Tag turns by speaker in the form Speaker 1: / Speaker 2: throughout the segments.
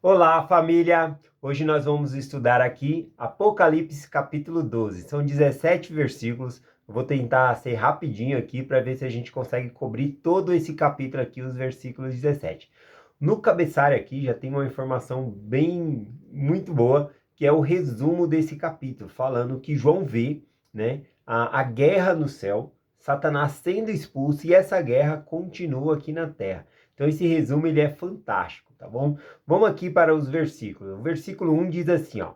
Speaker 1: Olá, família! Hoje nós vamos estudar aqui Apocalipse capítulo 12. São 17 versículos. Eu vou tentar ser rapidinho aqui para ver se a gente consegue cobrir todo esse capítulo aqui, os versículos 17. No cabeçalho aqui já tem uma informação bem muito boa, que é o resumo desse capítulo, falando que João vê, né, a guerra no céu, Satanás sendo expulso e essa guerra continua aqui na terra. Então esse resumo ele é fantástico, tá bom? Vamos aqui para os versículos. O versículo 1 diz assim, ó.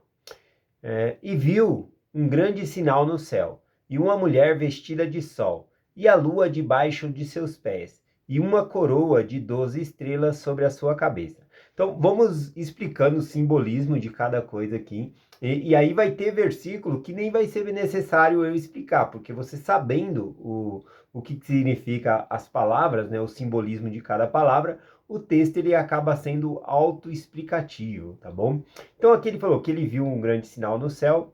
Speaker 1: E viu um grande sinal no céu, e uma mulher vestida de sol, e a lua debaixo de seus pés, e uma coroa de 12 estrelas sobre a sua cabeça. Então, vamos explicando o simbolismo de cada coisa aqui. E aí vai ter versículo que nem vai ser necessário eu explicar, porque você sabendo o que significa as palavras, né, o simbolismo de cada palavra, o texto ele acaba sendo autoexplicativo, tá bom? Então aqui ele falou que ele viu um grande sinal no céu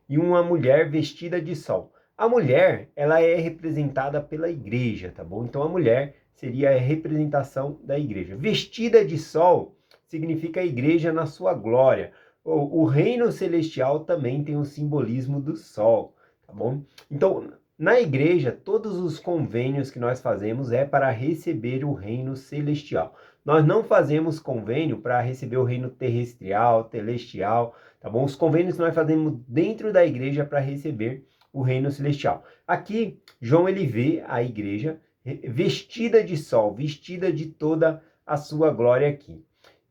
Speaker 1: e uma mulher vestida de sol. A mulher, ela é representada pela igreja, tá bom? Então a mulher seria a representação da igreja. Vestida de sol significa a igreja na sua glória. O reino celestial também tem o simbolismo do sol, tá bom? Então, na igreja, todos os convênios que nós fazemos é para receber o reino celestial. Nós não fazemos convênio para receber o reino terrestrial, celestial, tá bom? Os convênios que nós fazemos dentro da igreja para receber o reino celestial. Aqui, João ele vê a igreja vestida de sol, vestida de toda a sua glória aqui.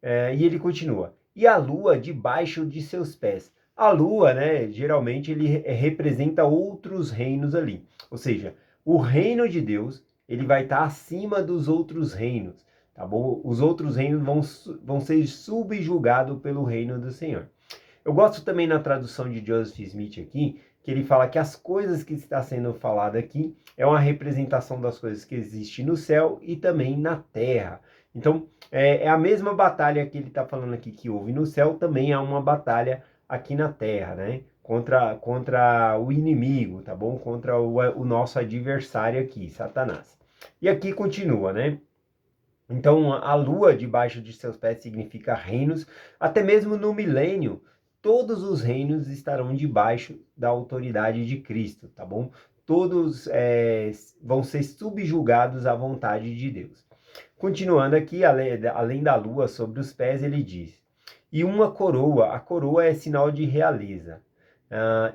Speaker 1: E ele continua. E a lua debaixo de seus pés. A lua, né, geralmente ele representa outros reinos ali. Ou seja, o reino de Deus, ele vai estar acima dos outros reinos, tá bom? Os outros reinos vão ser subjugados pelo reino do Senhor. Eu gosto também na tradução de Joseph Smith aqui, que ele fala que as coisas que está sendo falada aqui é uma representação das coisas que existem no céu e também na terra. Então, é a mesma batalha que ele está falando aqui que houve no céu, também há uma batalha aqui na terra, né? Contra o inimigo, tá bom? Contra o nosso adversário aqui, Satanás. E aqui continua, né? Então, a lua debaixo de seus pés significa reinos. Até mesmo no milênio, todos os reinos estarão debaixo da autoridade de Cristo, tá bom? Todos vão ser subjugados à vontade de Deus. Continuando aqui, além da lua sobre os pés, ele diz: e uma coroa, a coroa é sinal de realeza,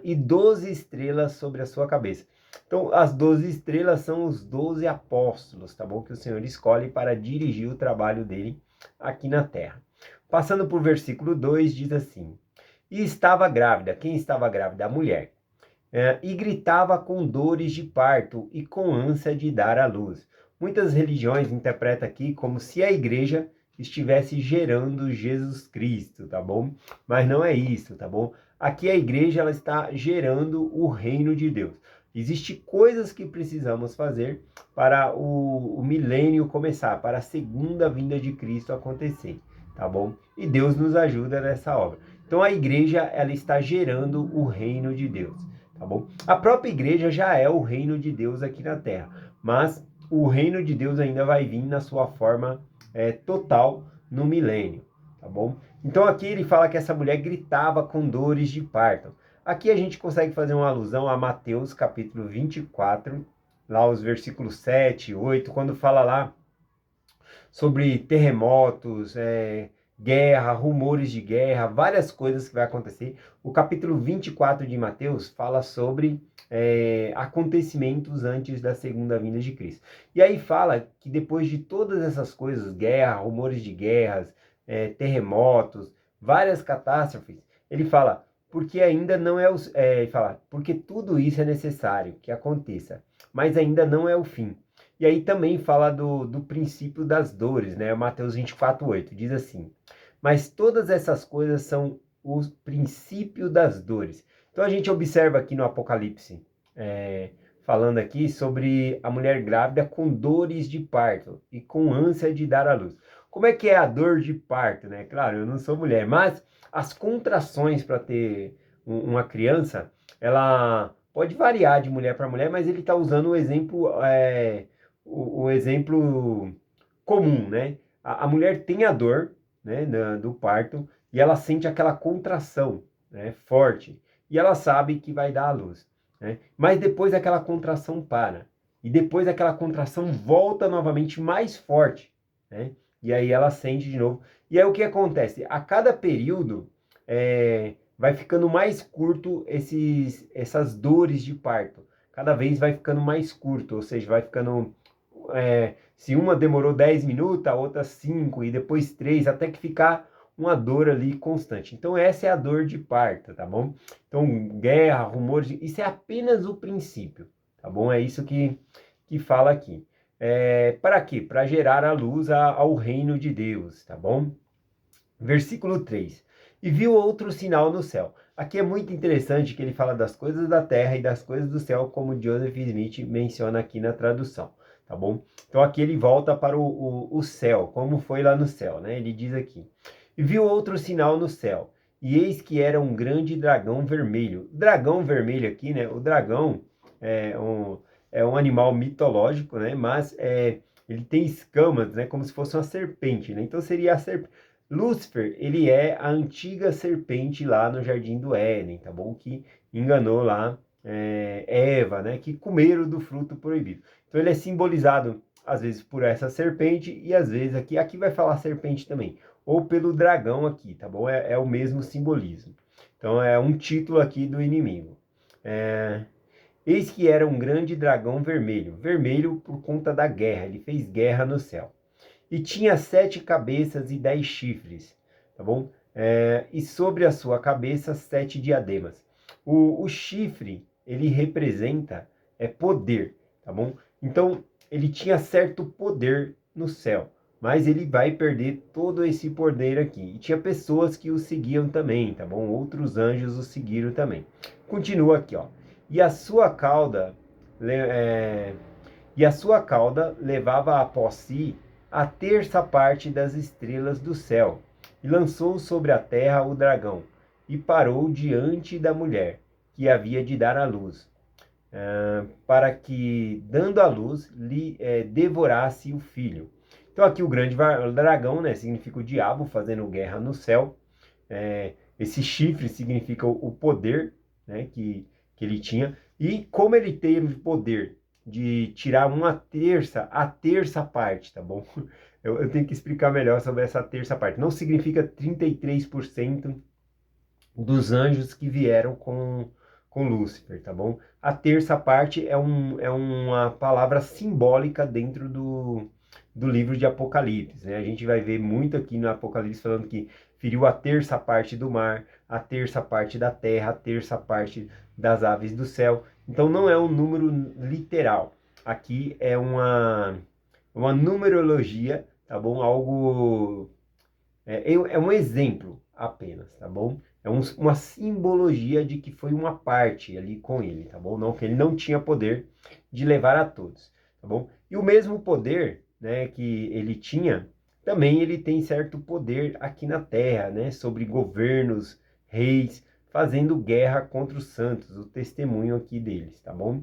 Speaker 1: e 12 estrelas sobre a sua cabeça. Então, as 12 estrelas são os 12 apóstolos, tá bom? Que o Senhor escolhe para dirigir o trabalho dele aqui na terra. Passando por versículo 2, diz assim: e estava grávida. Quem estava grávida? A mulher. E gritava com dores de parto e com ânsia de dar à luz. Muitas religiões interpretam aqui como se a igreja estivesse gerando Jesus Cristo, tá bom? Mas não é isso, tá bom? Aqui a igreja ela está gerando o reino de Deus. Existem coisas que precisamos fazer para o milênio começar, para a segunda vinda de Cristo acontecer, tá bom? E Deus nos ajuda nessa obra. Então a igreja ela está gerando o reino de Deus, tá bom? A própria igreja já é o reino de Deus aqui na terra, mas o reino de Deus ainda vai vir na sua forma total no milênio, tá bom? Então aqui ele fala que essa mulher gritava com dores de parto. Aqui a gente consegue fazer uma alusão a Mateus capítulo 24, lá os versículos 7, 8, quando fala lá sobre terremotos, guerra, rumores de guerra, várias coisas que vai acontecer. O capítulo 24 de Mateus fala sobre acontecimentos antes da segunda vinda de Cristo. E aí fala que depois de todas essas coisas, guerra, rumores de guerras, terremotos, várias catástrofes, ele fala, porque ainda não é, ele fala, porque tudo isso é necessário que aconteça, mas ainda não é o fim. E aí também fala do princípio das dores, né? Mateus 24:8 diz assim: mas todas essas coisas são o princípio das dores. Então a gente observa aqui no Apocalipse, falando aqui sobre a mulher grávida com dores de parto e com ânsia de dar à luz. Como é que é a dor de parto, né? Claro, eu não sou mulher, mas as contrações para ter uma criança, ela pode variar de mulher para mulher, mas ele está usando o exemplo o exemplo comum, né? A mulher tem a dor, né, do parto, e ela sente aquela contração, né, forte, e ela sabe que vai dar à luz, né? Mas depois aquela contração para, e depois aquela contração volta novamente mais forte, né? E aí ela sente de novo. E aí o que acontece? A cada período vai ficando mais curto essas dores de parto. Cada vez vai ficando mais curto, ou seja, vai ficando se uma demorou 10 minutos, a outra 5, e depois 3, até que ficar uma dor ali constante. Então, essa é a dor de parto, tá bom? Então, guerra, rumores, isso é apenas o princípio, tá bom? É isso que fala aqui. Para quê? Para gerar a luz ao reino de Deus, tá bom? Versículo 3. E viu outro sinal no céu. Aqui é muito interessante que ele fala das coisas da terra e das coisas do céu, como Joseph Smith menciona aqui na tradução, tá bom? Então aqui ele volta para o céu, como foi lá no céu, né? Ele diz aqui: e viu outro sinal no céu, e eis que era um grande dragão vermelho. Dragão vermelho aqui, né? O dragão é um animal mitológico, né? Mas ele tem escamas, né? Como se fosse uma serpente, né? Então seria a serpente. Lúcifer, ele é a antiga serpente lá no Jardim do Éden, tá bom? Que enganou lá Eva, né? Que comeram do fruto proibido. Então ele é simbolizado, às vezes, por essa serpente e às vezes aqui vai falar serpente também, ou pelo dragão aqui, tá bom? É o mesmo simbolismo. Então é um título aqui do inimigo. Eis que era um grande dragão vermelho, vermelho por conta da guerra, ele fez guerra no céu. E tinha 7 cabeças e 10 chifres, tá bom? E sobre a sua cabeça 7 diademas. O chifre, ele representa poder, tá bom? Então, ele tinha certo poder no céu, mas ele vai perder todo esse poder aqui. E tinha pessoas que o seguiam também, tá bom? Outros anjos o seguiram também. Continua aqui, ó. E a sua cauda, levava após si a terça parte das estrelas do céu, e lançou sobre a terra o dragão, e parou diante da mulher, que havia de dar à luz, para que, dando à luz, lhe devorasse o filho. Então aqui o grande dragão, né, significa o diabo fazendo guerra no céu. Esse chifre significa o poder, né, que ele tinha. E como ele teve poder de tirar a terça parte, tá bom? Eu tenho que explicar melhor sobre essa terça parte. Não significa 33% dos anjos que vieram com Lúcifer, tá bom? A terça parte é uma palavra simbólica dentro do livro de Apocalipse, né? A gente vai ver muito aqui no Apocalipse falando que feriu a terça parte do mar, a terça parte da terra, a terça parte das aves do céu. Então não é um número literal. Aqui é uma numerologia, tá bom? Algo é um exemplo apenas, tá bom? Uma simbologia de que foi uma parte ali com ele, tá bom? Não que ele não tinha poder de levar a todos, tá bom? E o mesmo poder, né, que ele tinha, também ele tem certo poder aqui na Terra, né, sobre governos, reis, fazendo guerra contra os santos, o testemunho aqui deles, tá bom?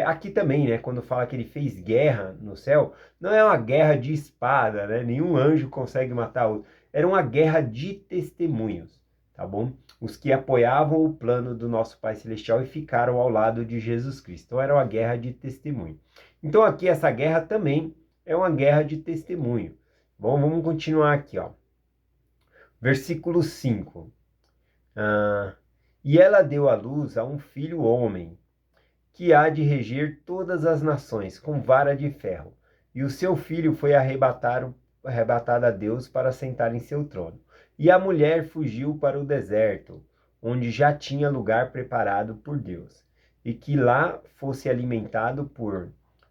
Speaker 1: Aqui também, né, quando fala que ele fez guerra no céu, não é uma guerra de espada, né? Nenhum anjo consegue matar outro. Era uma guerra de testemunhos, tá bom? Os que apoiavam o plano do nosso Pai Celestial e ficaram ao lado de Jesus Cristo. Então era uma guerra de testemunho. Então aqui essa guerra também é uma guerra de testemunho. Bom, vamos continuar aqui, ó. Versículo 5. E ela deu à luz a um filho homem, que há de reger todas as nações com vara de ferro. E o seu filho foi arrebatado a Deus para sentar em seu trono. E a mulher fugiu para o deserto, onde já tinha lugar preparado por Deus, e que lá fosse alimentado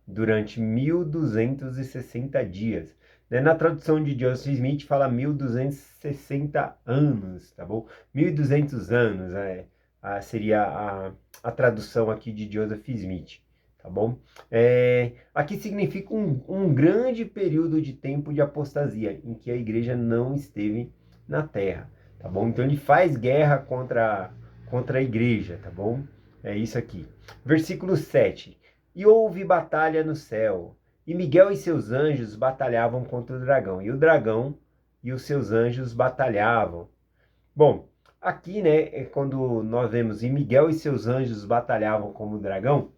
Speaker 1: durante 1260 dias. Na tradução de Joseph Smith fala 1260 anos, tá bom? 1200 anos seria a tradução aqui de Joseph Smith, tá bom? Aqui significa um grande período de tempo de apostasia, em que a igreja não esteve na terra, tá bom? Então ele faz guerra contra a igreja, tá bom? É isso aqui. Versículo 7. E houve batalha no céu, e Miguel e seus anjos batalhavam contra o dragão, e o dragão e os seus anjos batalhavam. Bom, aqui, né, é quando nós vemos e Miguel e seus anjos batalhavam como o dragão,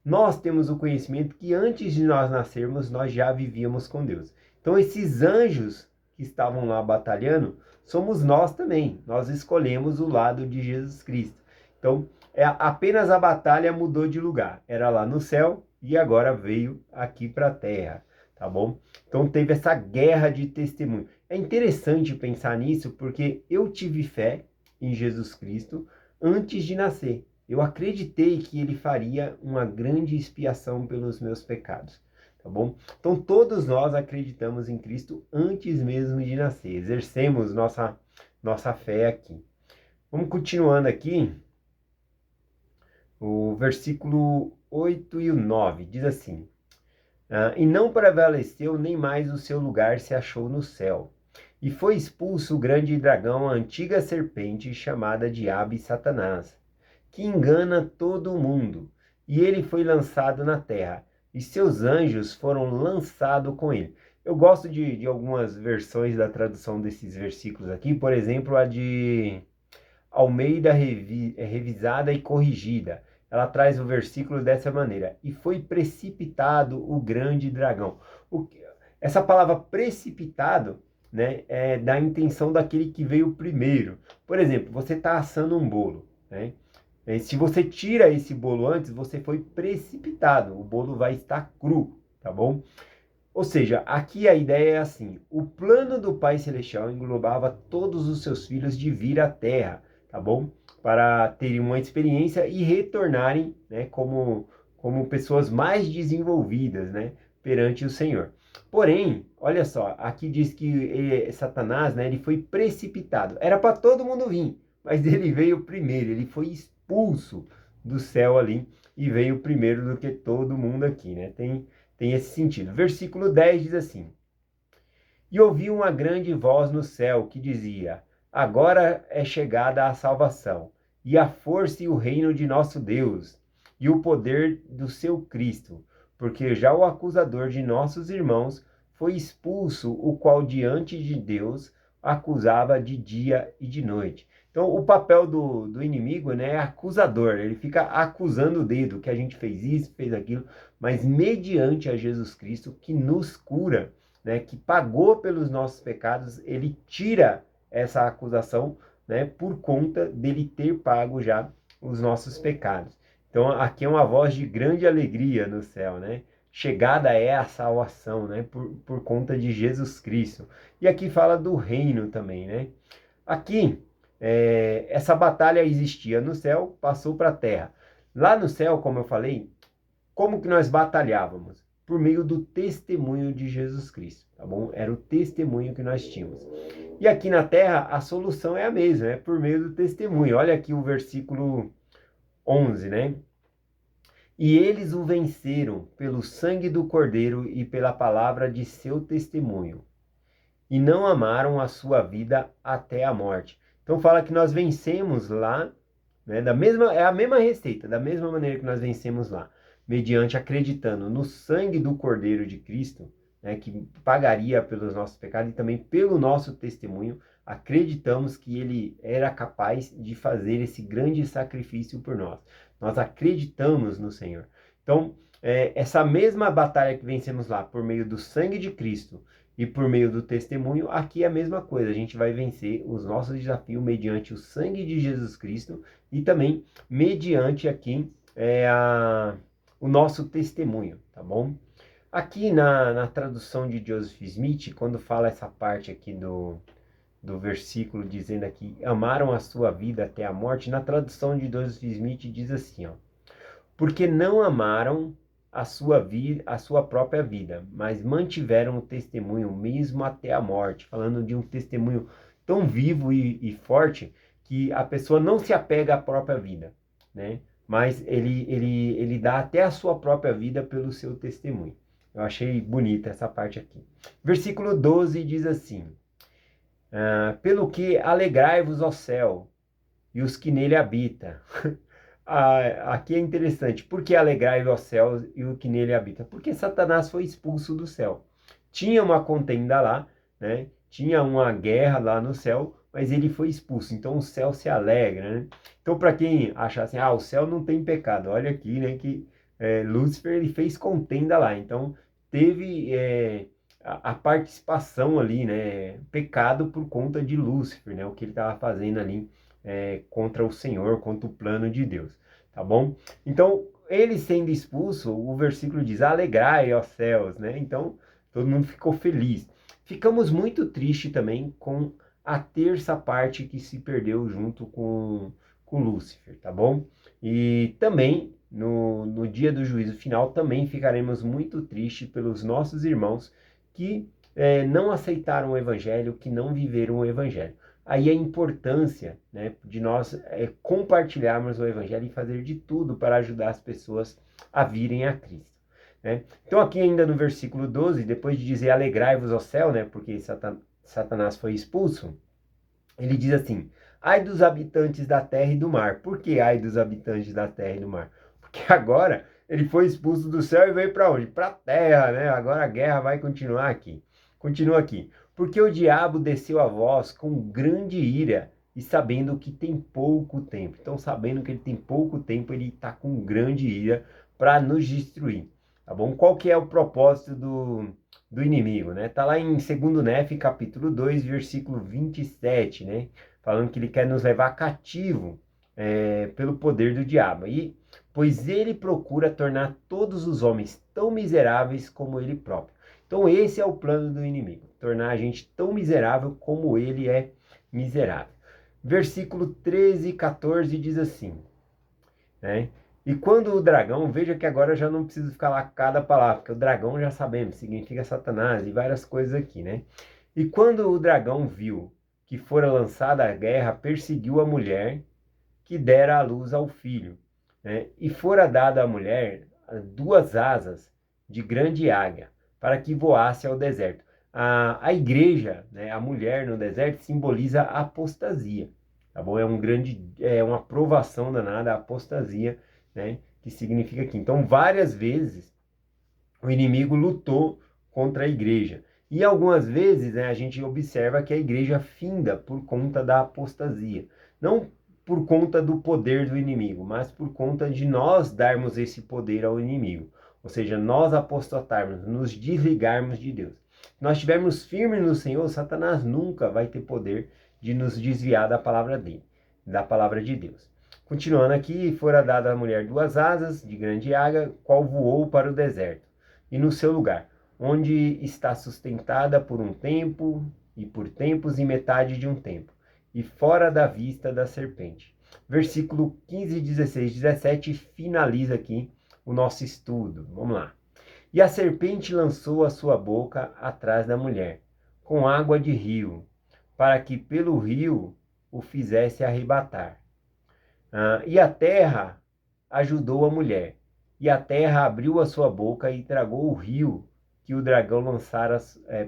Speaker 1: nós temos o conhecimento que antes de nós nascermos, nós já vivíamos com Deus. Então, esses anjos que estavam lá batalhando, somos nós também. Nós escolhemos o lado de Jesus Cristo. Então, apenas a batalha mudou de lugar. Era lá no céu e agora veio aqui para a terra, tá bom? Então, teve essa guerra de testemunho. É interessante pensar nisso porque eu tive fé em Jesus Cristo antes de nascer. Eu acreditei que ele faria uma grande expiação pelos meus pecados, tá bom? Então todos nós acreditamos em Cristo antes mesmo de nascer, exercemos nossa fé aqui. Vamos continuando aqui, o versículo 8 e o 9, diz assim: e não prevaleceu, nem mais o seu lugar se achou no céu. E foi expulso o grande dragão, a antiga serpente, chamada Diabo e Satanás, que engana todo o mundo, e ele foi lançado na terra, e seus anjos foram lançados com ele. Eu gosto de algumas versões da tradução desses versículos aqui, por exemplo, a de Almeida revisada e corrigida. Ela traz o versículo dessa maneira: e foi precipitado o grande dragão. Essa palavra precipitado, né, é da intenção daquele que veio primeiro. Por exemplo, você está assando um bolo, né? Se você tira esse bolo antes, você foi precipitado. O bolo vai estar cru, tá bom? Ou seja, aqui a ideia é assim: o plano do Pai Celestial englobava todos os seus filhos de vir à Terra, tá bom? Para terem uma experiência e retornarem, né, como pessoas mais desenvolvidas, né, perante o Senhor. Porém, olha só, aqui diz que Satanás, né, ele foi precipitado. Era para todo mundo vir, mas ele veio primeiro, ele foi expulso do céu ali e veio primeiro do que todo mundo aqui, né? Tem esse sentido. Versículo 10 diz assim: e ouvi uma grande voz no céu que dizia: agora é chegada a salvação, e a força e o reino de nosso Deus, e o poder do seu Cristo, porque já o acusador de nossos irmãos foi expulso, o qual diante de Deus acusava de dia e de noite. Então, o papel do inimigo, né, é acusador. Ele fica acusando o dedo, que a gente fez isso, fez aquilo, mas mediante a Jesus Cristo, que nos cura, né, que pagou pelos nossos pecados, ele tira essa acusação, né, por conta dele ter pago já os nossos pecados. Então, aqui é uma voz de grande alegria no céu, né? Chegada é a salvação, né, por conta de Jesus Cristo. E aqui fala do reino também, né? Aqui, essa batalha existia no céu, passou para a terra. Lá no céu, como eu falei, como que nós batalhávamos? Por meio do testemunho de Jesus Cristo, tá bom? Era o testemunho que nós tínhamos. E aqui na terra, a solução é a mesma, é por meio do testemunho. Olha aqui o versículo 11, né? E eles o venceram pelo sangue do Cordeiro e pela palavra de seu testemunho, e não amaram a sua vida até a morte. Então fala que nós vencemos lá, né, é a mesma receita, da mesma maneira que nós vencemos lá, mediante acreditando no sangue do Cordeiro de Cristo, né, que pagaria pelos nossos pecados e também pelo nosso testemunho, acreditamos que ele era capaz de fazer esse grande sacrifício por nós. Nós acreditamos no Senhor. Então, essa mesma batalha que vencemos lá por meio do sangue de Cristo e por meio do testemunho, aqui é a mesma coisa. A gente vai vencer os nossos desafios mediante o sangue de Jesus Cristo e também mediante aqui o nosso testemunho, tá bom? Aqui na tradução de Joseph Smith, quando fala essa parte aqui do versículo dizendo aqui, amaram a sua vida até a morte, na tradução de Joseph Smith diz assim, ó: porque não amaram a sua própria vida, mas mantiveram o testemunho mesmo até a morte, falando de um testemunho tão vivo e forte que a pessoa não se apega à própria vida, né? Mas ele dá até a sua própria vida pelo seu testemunho. Eu achei bonita essa parte aqui. Versículo 12 diz assim: pelo que alegrai-vos ao céu e os que nele habitam. Aqui é interessante, por que alegrai-vos ao céu e o que nele habita? Porque Satanás foi expulso do céu. Tinha uma contenda lá, né? tinha uma guerra lá no céu, mas ele foi expulso. Então o céu se alegra, né? Então para quem acha assim, o céu não tem pecado, olha aqui, né, que Lúcifer ele fez contenda lá. Então teve a participação ali, né, pecado por conta de Lúcifer, né, o que ele estava fazendo ali contra o Senhor, contra o plano de Deus, tá bom? Então ele sendo expulso, o versículo diz, alegrai, ó céus, né? Então todo mundo ficou feliz. Ficamos muito tristes também com a terça parte que se perdeu junto com Lúcifer, tá bom? E também, no dia do juízo final, também ficaremos muito tristes pelos nossos irmãos que não aceitaram o evangelho, que não viveram o evangelho. Aí a importância, né, de nós compartilharmos o evangelho e fazer de tudo para ajudar as pessoas a virem a Cristo. Né? Então aqui ainda no versículo 12, depois de dizer alegrai-vos ao céu, né, porque Satanás foi expulso, ele diz assim, ai dos habitantes da terra e do mar. Por que ai dos habitantes da terra e do mar? Porque agora ele foi expulso do céu e veio para onde? Para a terra, né? Agora a guerra vai continuar aqui. Continua aqui. Porque o diabo desceu a vós com grande ira e sabendo que tem pouco tempo. Então, sabendo que ele tem pouco tempo, ele está com grande ira para nos destruir. Tá bom? Qual que é o propósito do inimigo, né? Tá lá em 2 Nef, capítulo 2, versículo 27, né? Falando que ele quer nos levar cativo pelo poder do diabo. E pois ele procura tornar todos os homens tão miseráveis como ele próprio. Então esse é o plano do inimigo, tornar a gente tão miserável como ele é miserável. Versículo 13 e 14 diz assim, né? E quando o dragão, veja que agora eu já não preciso ficar lá cada palavra, porque o dragão já sabemos, significa Satanás e várias coisas aqui, né? E quando o dragão viu que fora lançada a guerra, perseguiu a mulher que dera à luz ao filho, né? E fora dada à mulher 2 asas de grande águia, para que voasse ao deserto. A igreja, né, a mulher no deserto, simboliza a apostasia, tá bom? É uma provação danada, a apostasia, né, que significa aqui. Então, várias vezes, o inimigo lutou contra a igreja. E algumas vezes, né, a gente observa que a igreja finda por conta da apostasia. Não por conta do poder do inimigo, mas por conta de nós darmos esse poder ao inimigo. Ou seja, nós apostatarmos, nos desligarmos de Deus. Se nós estivermos firmes no Senhor, Satanás nunca vai ter poder de nos desviar da palavra dele, da palavra de Deus. Continuando aqui, fora dada à mulher 2 asas de grande águia, qual voou para o deserto, e no seu lugar, onde está sustentada por um tempo, e por tempos e metade de um tempo, e fora da vista da serpente. Versículo 15, 16, 17 finaliza aqui o nosso estudo. Vamos lá. E a serpente lançou a sua boca atrás da mulher, com água de rio, para que pelo rio o fizesse arrebatar. E a terra ajudou a mulher, e a terra abriu a sua boca e tragou o rio que o dragão lançara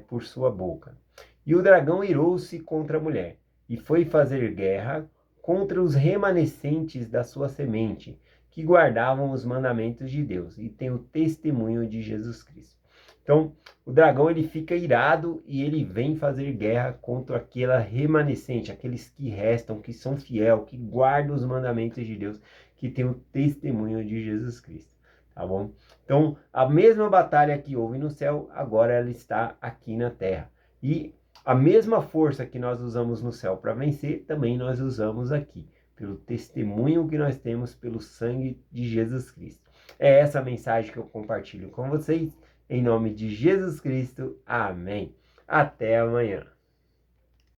Speaker 1: por sua boca. E o dragão irou-se contra a mulher, e foi fazer guerra contra os remanescentes da sua semente, que guardavam os mandamentos de Deus e têm o testemunho de Jesus Cristo. Então, o dragão ele fica irado e ele vem fazer guerra contra aquela remanescente, aqueles que restam, que são fiel, que guardam os mandamentos de Deus, que tem o testemunho de Jesus Cristo, tá bom? Então, a mesma batalha que houve no céu, agora ela está aqui na terra. E a mesma força que nós usamos no céu para vencer, também nós usamos aqui, pelo testemunho que nós temos pelo sangue de Jesus Cristo. É essa a mensagem que eu compartilho com vocês. Em nome de Jesus Cristo, amém. Até amanhã.